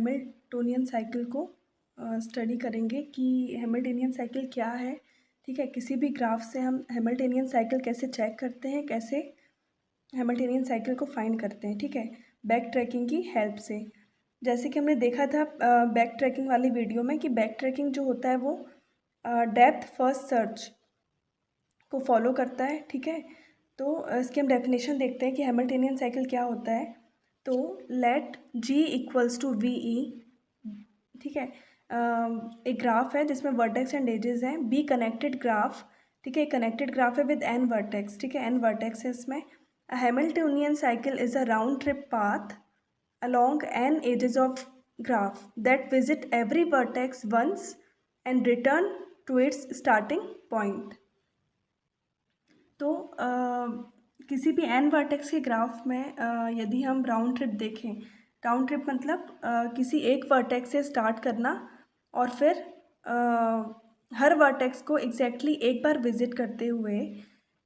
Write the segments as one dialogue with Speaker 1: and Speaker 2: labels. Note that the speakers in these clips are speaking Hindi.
Speaker 1: हैमिल्टोनियन साइकिल को स्टडी करेंगे कि हैमिल्टोनियन साइकिल क्या है। ठीक है, किसी भी ग्राफ से हम हैमिल्टोनियन साइकिल कैसे चेक करते हैं, कैसे हैमिल्टोनियन साइकिल को फाइंड करते हैं। ठीक है, बैक ट्रैकिंग की हेल्प से। जैसे कि हमने देखा था बैक ट्रैकिंग वाली वीडियो में कि बैक ट्रैकिंग जो होता है वो डेप्थ फर्स्ट सर्च को फॉलो करता है। ठीक है, तो इसकी हम डेफिनेशन देखते हैं कि हैमिल्टोनियन साइकिल क्या होता है। तो let G equals to V E. ठीक है, एक ग्राफ है जिसमें वर्टेक्स एंड एजेस हैं, बी कनेक्टेड ग्राफ। ठीक है, कनेक्टेड ग्राफ है विद एन वर्टेक्स। ठीक है, एन वर्टेक्स है इसमें। A Hamiltonian cycle is a round trip path along n edges of graph that visit every vertex once and return to its starting point। तो किसी भी n वर्टेक्स के ग्राफ में यदि हम राउंड ट्रिप देखें, राउंड ट्रिप मतलब किसी एक वर्टेक्स से स्टार्ट करना और फिर हर वर्टेक्स को एग्जैक्टली एक बार विजिट करते हुए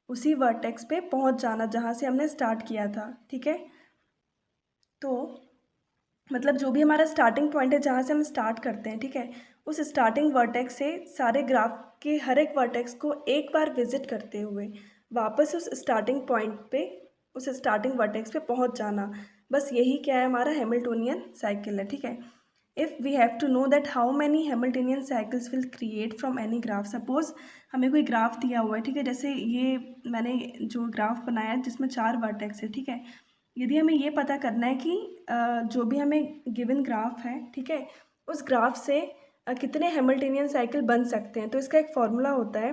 Speaker 1: उसी वर्टेक्स पे पहुंच जाना जहां से हमने स्टार्ट किया था। ठीक है, तो मतलब जो भी हमारा स्टार्टिंग पॉइंट है जहाँ से हम स्टार्ट करते हैं, ठीक है, उस स्टार्टिंग वर्टेक्स से सारे ग्राफ के हर एक वर्टेक्स को एक बार विजिट करते हुए वापस उस स्टार्टिंग पॉइंट पे, उस स्टार्टिंग वर्टेक्स पे पहुँच जाना, बस यही क्या है, हमारा हैमिल्टोनियन साइकिल है। ठीक है, if we have to know that how many Hamiltonian cycles will create from any graph. Suppose हमें कोई ग्राफ दिया हुआ है, ठीक है, जैसे ये मैंने जो ग्राफ बनाया है जिसमें 4 वर्टेक्स है। ठीक है, यदि हमें ये पता करना है कि जो भी हमें गिवन ग्राफ है, ठीक है, उस ग्राफ से कितने हैमिल्टोनियन साइकिल बन सकते हैं, तो इसका एक फॉर्मूला होता है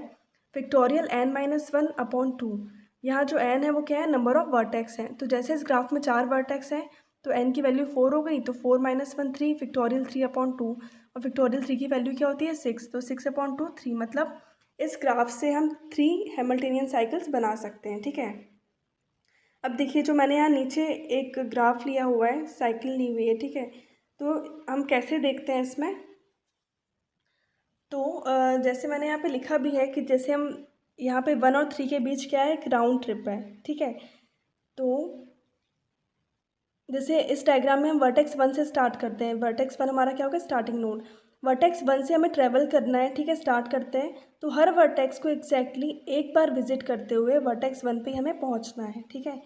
Speaker 1: फैक्टोरियल n-1/2। यहाँ जो n है वो क्या है, नंबर ऑफ वर्टेक्स हैं। तो जैसे इस ग्राफ में 4 वर्टेक्स हैं तो n की वैल्यू 4 हो गई, तो 4-1 3, फैक्टोरियल 3/2, और फैक्टोरियल 3 की वैल्यू क्या होती है 6, तो 6/2 3, मतलब इस ग्राफ से हम 3 हैमिल्टोनियन साइकिल्स बना सकते हैं। ठीक है, अब देखिए जो मैंने यहाँ नीचे एक ग्राफ लिया हुआ है, साइकिल ली हुई है। ठीक है, तो हम कैसे देखते हैं इसमें, तो जैसे मैंने यहाँ पे लिखा भी है कि जैसे हम यहाँ पे 1 और 3 के बीच क्या है, एक राउंड ट्रिप है। ठीक है, तो जैसे इस डायग्राम में हम वर्टेक्स 1 से स्टार्ट करते हैं। वर्टेक्स 1 हमारा क्या होगा, स्टार्टिंग नोड। वर्टेक्स 1 से हमें ट्रेवल करना है। ठीक है, स्टार्ट करते हैं तो हर वर्टेक्स को एग्जैक्टली एक बार विजिट करते हुए वर्टेक्स 1 पे हमें पहुँचना है। ठीक है,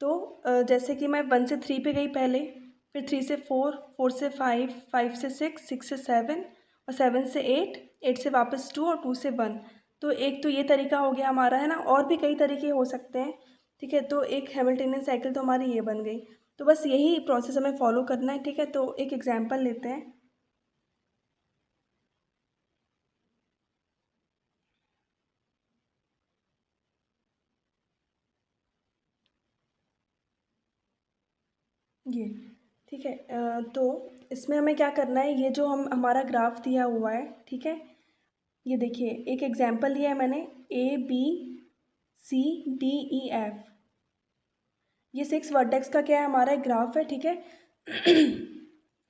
Speaker 1: तो जैसे कि मैं 1 से 3 पे गई पहले, फिर 3 से 4, 4 से 5, 5 से 6, 6 से 7 और 7 से 8, 8 से वापस 2 और 2 से 1। तो एक तो ये तरीका हो गया हमारा, है ना, और भी कई तरीके हो सकते हैं। ठीक है, तो एक हैमिल्टोनियन साइकिल तो हमारी ये बन गई। तो बस यही प्रोसेस हमें फॉलो करना है। ठीक है, तो एक एग्जांपल लेते हैं। ये ठीक है, तो इसमें हमें क्या करना है, ये जो हम हमारा ग्राफ दिया हुआ है, ठीक है, ये देखिए एक एग्जांपल लिया है मैंने, ABCDEF, ये 6 वर्टेक्स का क्या है, हमारा एक ग्राफ है। ठीक है,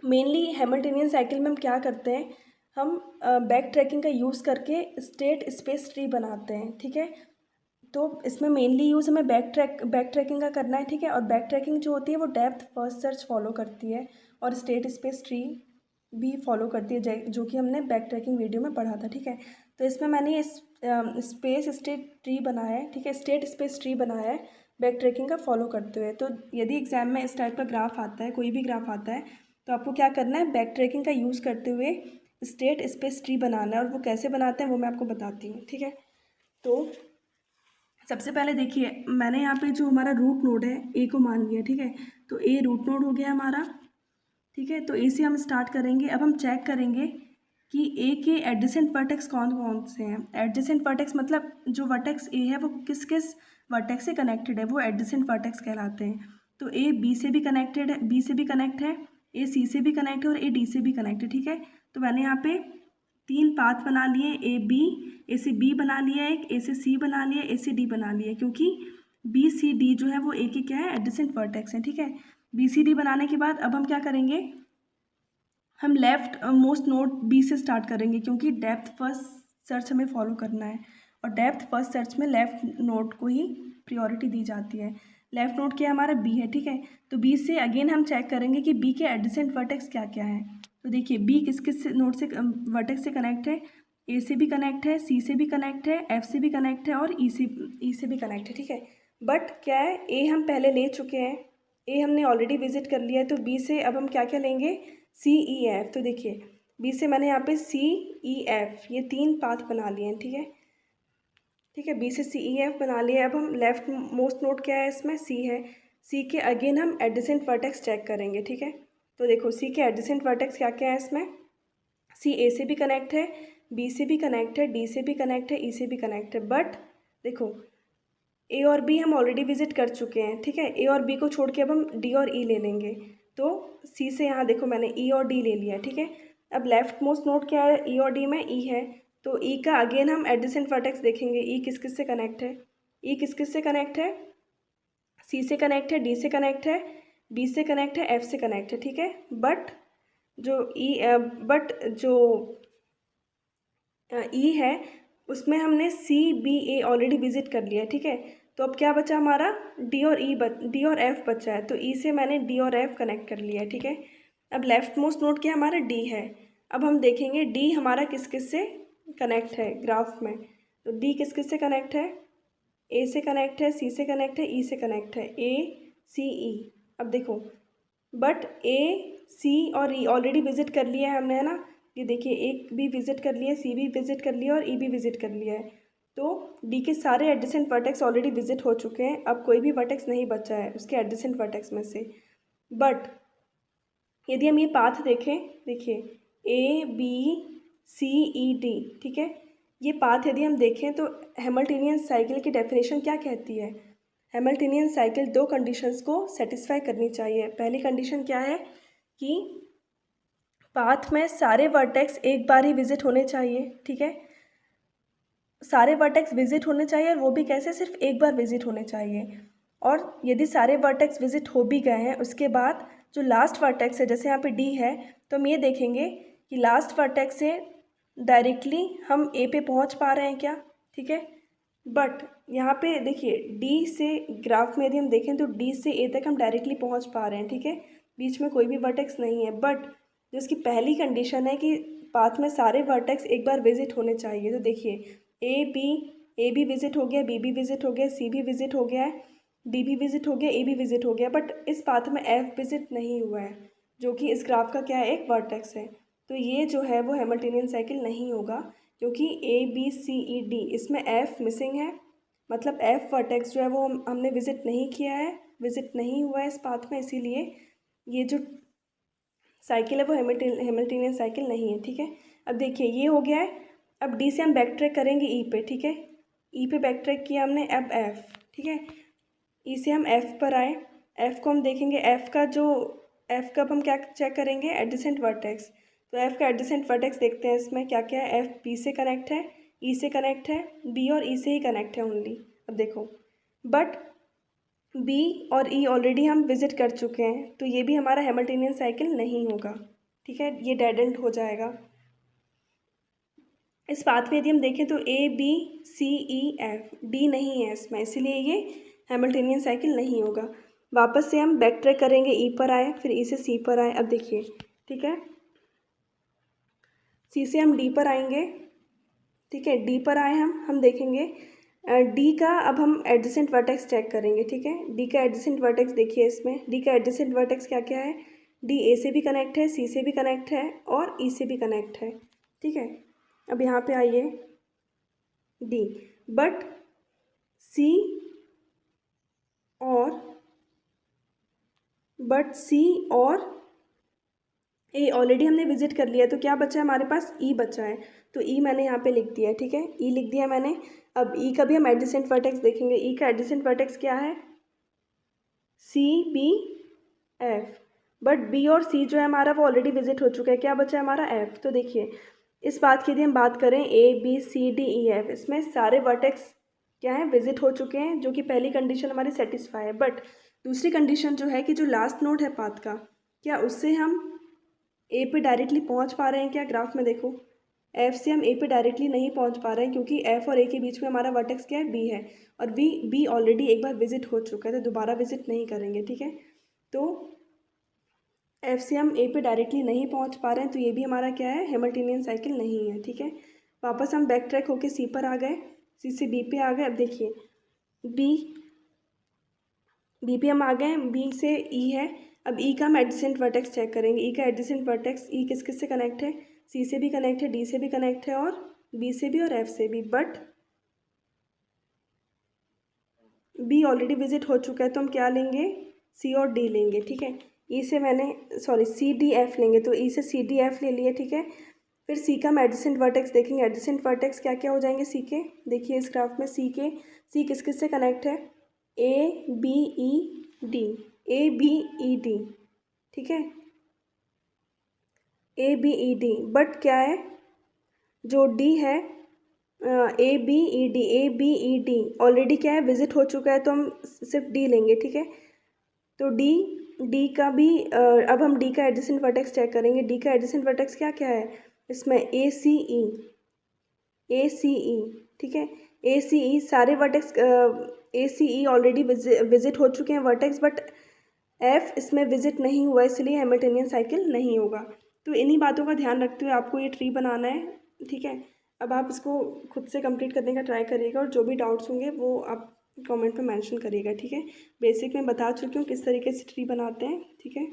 Speaker 1: मेनली हैमिल्टोनियन साइकिल में हम क्या करते हैं, हम बैक ट्रैकिंग का यूज़ करके स्टेट स्पेस ट्री बनाते हैं। ठीक है, तो इसमें मेनली यूज़ हमें बैक ट्रैकिंग का करना है। ठीक है, और बैक ट्रैकिंग जो होती है वो डेप्थ फर्स्ट सर्च फॉलो करती है और स्टेट स्पेस ट्री भी फॉलो करती है, जो कि हमने बैक ट्रैकिंग वीडियो में पढ़ा था। ठीक है, तो इसमें मैंने इस स्पेस स्टेट ट्री बनाया है। ठीक है, स्टेट स्पेस ट्री बनाया है बैक ट्रैकिंग का फॉलो करते हुए। तो यदि एग्जाम में इस टाइप का ग्राफ आता है, कोई भी ग्राफ आता है, तो आपको क्या करना है, बैक ट्रैकिंग का यूज़ करते हुए स्टेट स्पेस ट्री बनाना है, और वो कैसे बनाते हैं वो मैं आपको बताती हूँ। ठीक है, तो सबसे पहले देखिए मैंने यहाँ पे जो हमारा रूट नोड है ए को मान लिया। ठीक है, तो ए रूट नोड हो गया हमारा। ठीक है, तो ए से हम स्टार्ट करेंगे। अब हम चेक करेंगे कि ए के एडजेसेंट वर्टेक्स कौन कौन से हैं। एडजेसेंट वर्टेक्स मतलब जो वर्टेक्स ए है वो किस किस वर्टेक्स से कनेक्टेड है, वो एडजेसेंट वर्टेक्स कहलाते हैं। तो ए बी से भी कनेक्टेड है, बी से भी कनेक्ट है, ए सी से भी कनेक्ट है और ए डी से भी कनेक्ट है। ठीक है, तो मैंने यहाँ पे 3 पाथ बना लिए, ए बी, ए से बी बना लिया, एक ए से सी बना लिया, ए से डी बना लिया, क्योंकि बी सी डी जो है वो ए के क्या है, एडजेसेंट वर्टेक्स हैं। ठीक है, बी सी डी बनाने के बाद अब हम क्या करेंगे, हम लेफ्ट मोस्ट नोड बी से स्टार्ट करेंगे, क्योंकि डेप्थ फर्स्ट सर्च हमें फॉलो करना है और डेप्थ फर्स्ट सर्च में लेफ्ट नोड को ही प्रियोरिटी दी जाती है। लेफ्ट नोड क्या है हमारा बी है, ठीक है। तो बी से अगेन हम चेक करेंगे कि बी के एडजेसेंट वर्टेक्स क्या क्या है। तो देखिए बी किस किस नोड से वर्टेक्स से कनेक्ट है, ए से भी कनेक्ट है, सी से भी कनेक्ट है, एफ से भी कनेक्ट है और ई से भी कनेक्ट है, ठीक है। बट क्या है, ए हम पहले ले चुके हैं, ए हमने ऑलरेडी विजिट कर लिया है। तो बी से अब हम क्या क्या लेंगे, सी ई एफ। तो देखिए बी से मैंने यहाँ पे सी ई एफ ये 3 पाथ बना लिए हैं, ठीक है। ठीक है, बी से सी ई एफ बना लिया। अब हम लेफ्ट मोस्ट नोड क्या है इसमें, सी है। सी के अगेन हम एडजेसेंट वर्टेक्स चेक करेंगे, ठीक है। तो देखो सी के एडजेसेंट वर्टेक्स क्या क्या है इसमें, सी ए से भी कनेक्ट है, बी से भी कनेक्ट है, डी से भी कनेक्ट है, ई से भी कनेक्ट है। बट देखो ए और बी हम ऑलरेडी विजिट कर चुके हैं, ठीक है। ए और बी को छोड़ के अब हम डी और ई ले लेंगे। तो सी से यहाँ देखो मैंने ई और डी ले लिया, ठीक है। अब लेफ्ट मोस्ट नोड क्या है, ई और डी में ई है। तो ई का अगेन हम एडजेसेंट वर्टेक्स देखेंगे, ई किस किस से कनेक्ट है, ई किस किस से कनेक्ट है, सी से कनेक्ट है, डी से कनेक्ट है, बी से कनेक्ट है, एफ से कनेक्ट है, ठीक है। बट जो ई है उसमें हमने सी बी ए ऑलरेडी विजिट कर लिया है, ठीक है। तो अब क्या बचा हमारा, डी और एफ बचा है। तो ई से मैंने डी और एफ कनेक्ट कर लिया है, ठीक है। अब लेफ्ट मोस्ट नोड क्या हमारा डी है। अब हम देखेंगे डी हमारा किस किस से कनेक्ट है ग्राफ में। तो डी किस किस से कनेक्ट है, ए से कनेक्ट है, सी से कनेक्ट है, ई से कनेक्ट है, ए सी ई। अब देखो बट ए सी और ई ऑलरेडी विजिट कर लिया है हमने, है ना। ये देखिए ए भी विजिट कर लिया है, सी भी विजिट कर लिया और ई भी विजिट कर लिया है। तो डी के सारे एडजेसेंट वर्टेक्स ऑलरेडी विजिट हो चुके हैं। अब कोई भी वर्टेक्स नहीं बचा है उसके एडजेसेंट वर्टेक्स में से। बट यदि हम ये पाथ देखें, देखिए ए बी सी ई डी, ठीक है। ये पाथ यदि हम देखें तो हैमिल्टनियन साइकिल की डेफिनेशन क्या कहती है, हैमिल्टनियन साइकिल 2 कंडीशंस को सेटिस्फाई करनी चाहिए। पहली कंडीशन क्या है कि पाथ में सारे वर्टेक्स एक बार ही विजिट होने चाहिए, ठीक है। सारे वर्टेक्स विजिट होने चाहिए और वो भी कैसे, सिर्फ एक बार विजिट होने चाहिए। और यदि सारे वर्टेक्स विजिट हो भी गए हैं उसके बाद जो लास्ट वर्टेक्स है, जैसे यहाँ पे डी है, तो हम ये देखेंगे कि लास्ट वर्टेक्स से डायरेक्टली हम ए पे पहुँच पा रहे हैं क्या, ठीक है। बट यहाँ पे देखिए डी से ग्राफ में यदि हम देखें तो डी से ए तक हम डायरेक्टली पहुँच पा रहे हैं, ठीक है। बीच में कोई भी वर्टेक्स नहीं है। बट जो इसकी पहली कंडीशन है कि पाथ में सारे वर्टेक्स एक बार विजिट होने चाहिए। तो देखिए ए बी विजिट हो गया, बी भी विजिट हो गया, सी भी विजिट हो गया है, डी भी विजिट हो गया, ए भी विजिट हो गया। बट इस पाथ में एफ विजिट नहीं हुआ है, जो कि इस ग्राफ का क्या है, एक वर्टेक्स है। तो ये जो है वो हैमिल्टनियन साइकिल नहीं होगा, क्योंकि A B C E D इसमें एफ मिसिंग है। मतलब एफ वर्टेक्स जो है वो हमने विजिट नहीं किया है, विजिट नहीं हुआ है इस पाथ में, इसीलिए ये जो साइकिल है वो हैमिल्टनियन साइकिल नहीं है, ठीक है। अब देखिए ये हो गया है। अब डी से हम बैक ट्रैक करेंगे ई पे, ठीक है। ई पे बैक ट्रैक किया हमने, अब एफ, ठीक है। ई से हम एफ पर आए, एफ को हम देखेंगे, एफ का अब हम क्या चेक करेंगे, एडजेसेंट वर्टेक्स। तो एफ का एडजेसेंट वर्टेक्स देखते हैं इसमें क्या क्या है। एफ बी से कनेक्ट है, ई से कनेक्ट है, बी और ई से ही कनेक्ट है ओनली। अब देखो बट बी और ई ऑलरेडी हम विजिट कर चुके हैं, तो ये भी हमारा हैमिल्टनियन साइकिल नहीं होगा, ठीक है। ये डेड एंड हो जाएगा। इस पाथ में यदि हम देखें तो A B C E F, D नहीं है इसमें, इसीलिए ये हैमिल्टनियन साइकिल नहीं होगा। वापस से हम बैक ट्रैक करेंगे, ई पर आए, फिर ई से सी पर आए। अब देखिए, ठीक है, सी से हम डी पर आएंगे, ठीक है। डी पर आए हम देखेंगे डी का, अब हम एडजेसेंट वर्टेक्स चेक करेंगे, ठीक है। डी का एडजेसेंट वर्टेक्स देखिए, इसमें डी का एडजेसेंट वर्टेक्स क्या क्या है, डी ए से भी कनेक्ट है, सी से भी कनेक्ट है और ई से भी कनेक्ट है, ठीक है। अब यहाँ पे आइए डी, बट सी और ए ऑलरेडी हमने विजिट कर लिया, तो क्या बचा है हमारे पास, ई बचा है। तो ई मैंने यहाँ पे लिख दिया है, ठीक है, ई लिख दिया मैंने। अब ई का भी हम एडजेसेंट वर्टेक्स देखेंगे। ई का एडजेसेंट वर्टेक्स क्या है, C B F. But B और सी जो है हमारा वो ऑलरेडी विजिट हो चुका है, क्या बचा है हमारा एफ। तो देखिए इस बात की यदि हम बात करें, A B C D E F, इसमें सारे वर्टेक्स क्या है, विजिट हो चुके हैं, जो कि पहली कंडीशन हमारी सेटिस्फाई है। बट दूसरी कंडीशन जो है कि जो लास्ट नोड है पाथ का, क्या उससे हम ए पे डायरेक्टली पहुंच पा रहे हैं क्या, ग्राफ में देखो एफ से हम ए पे डायरेक्टली नहीं पहुंच पा रहे हैं क्योंकि एफ और ए के बीच में हमारा वर्टेक्स क्या है, बी है, और बी ऑलरेडी एक बार विजिट हो चुका है, तो दोबारा विजिट नहीं करेंगे, ठीक है। तो एफ से हम ए पे डायरेक्टली नहीं पहुंच पा रहे हैं, तो ये भी हमारा क्या है, हैमिल्टनियन साइकिल नहीं है, ठीक है। वापस हम बैक ट्रैक होके सी पर आ गए, सी से बी पे आ गए। अब देखिए बी पे हम आ गए, बी से ई है। अब ई का हम एडजेसेंट वर्टेक्स चेक करेंगे। ई का एडजेसेंट वर्टेक्स ई किस किस से कनेक्ट है, सी से भी कनेक्ट है, डी से भी कनेक्ट है, और बी से भी और एफ से भी, बट बी ऑलरेडी विजिट हो चुका है, तो हम क्या लेंगे, सी और डी लेंगे, ठीक है। ई से सी डी एफ लेंगे, तो ई से सी डी एफ ले लिए, ठीक है। फिर सी का हम एडजेसेंट वर्टेक्स देखेंगे। एडजेसेंट वर्टेक्स क्या क्या हो जाएंगे सी के, देखिए इस ग्राफ में सी किस किस से कनेक्ट है, A B E D, A B E D, ठीक है, A B E D. But क्या है, जो डी है, A B E D already क्या है, विजिट हो चुका है, तो हम सिर्फ डी लेंगे, ठीक है। तो डी का भी अब हम डी का एडजेसेंट वर्टेक्स चेक करेंगे। डी का एडजेसेंट वर्टेक्स क्या क्या है इसमें, ए सी ई, ठीक है। ए सी ई सारे वर्टेक्स, ए सी ई ऑलरेडी विजिट हो चुके हैं वर्टेक्स, बट एफ इसमें विजिट नहीं हुआ, इसलिए हैमिल्टनियन साइकिल नहीं होगा। तो इन्हीं बातों का ध्यान रखते हुए आपको ये ट्री बनाना है, ठीक है। अब आप इसको खुद से कंप्लीट करने का ट्राई करिएगा, और जो भी डाउट्स होंगे वो आप कमेंट में मेंशन करिएगा, ठीक है। बेसिक में बता चुकी हूँ किस तरीके से ट्री बनाते हैं, ठीक है।